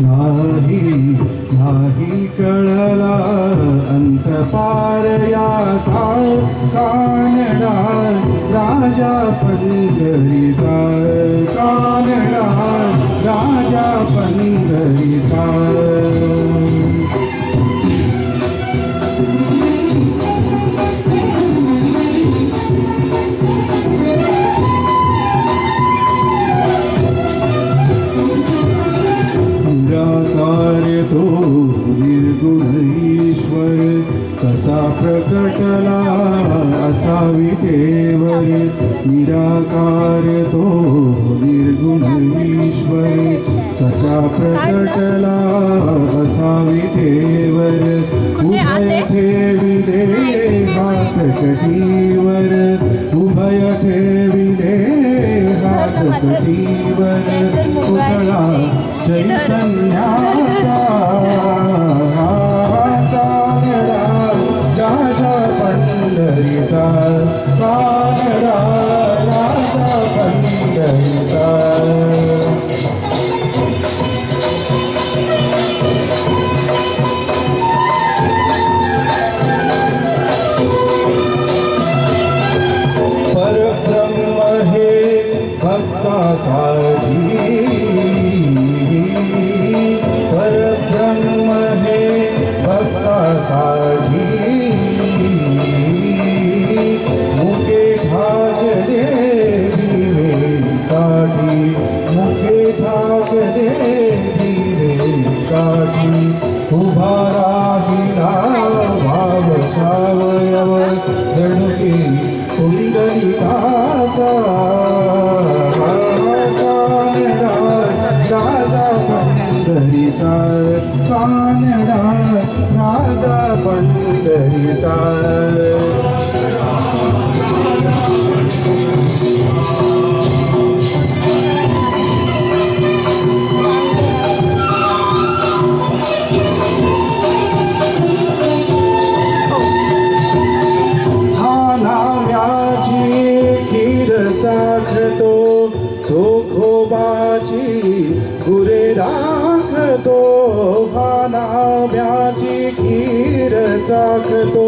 नाही कळला अंत पार याचा कानडा राजा पंढरीचा कानडा राजा पंढरीचा निराकार तो निर्गुण ईश्वर कसा प्रकटला असावी केवर निराकार तो निर्गुण ईश्वर कसा प्रकटला असावी केवर उभय ठेविले हात कटीवर उभय ठेविले हात कटीवर पुतळा चैतन्याचा कानडा राजा पंढरीचा कानडा राजा पंढरीचा परब्रह्म हे भक्तासाठी परब्रह्म हे भक्तासाठी मुके ठाक दे दिवे काठी मुके ठाक दे दिवे काठी उभा राहिला भाव सावयव जणुके पुंडलिकाचा कानडा राजा पंढरीचा कानडा राजा पंढरीचा चाखतो चोखोबाची गुरे राखतो हा नाम्याची खीर चाखतो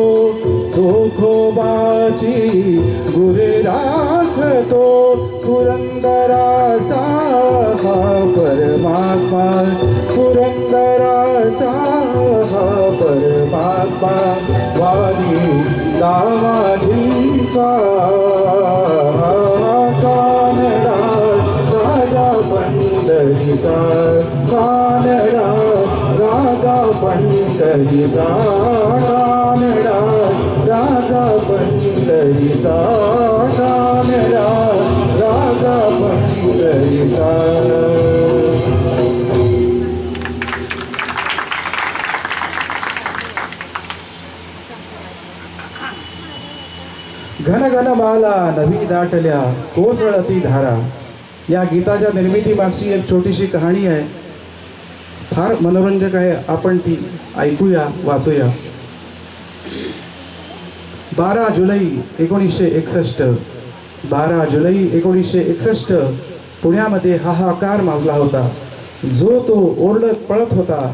चोखोबाची गुरे राखतो पुरंदराचा हा परमात्मा पुरंदराचा हा परमात्मा वादी दामाजींचा कानडा राजा पंढरीचा कानडा राजा पंढरीचा कानडा राजा पंढरीचा कानडा राजा पंढरीचा घन घन माला नवी दाटल्या कोसळती धारा या गीताच्या निर्मिती मागची एक छोटीशी कहाणी आहे फार मनोरंजक आहे आपण ती ऐकूया वाचूया 12 जुलै 1961 12 जुलै 1961 पुण्यामध्ये हाहाकार माजला होता जो तो ओरडत पळत होता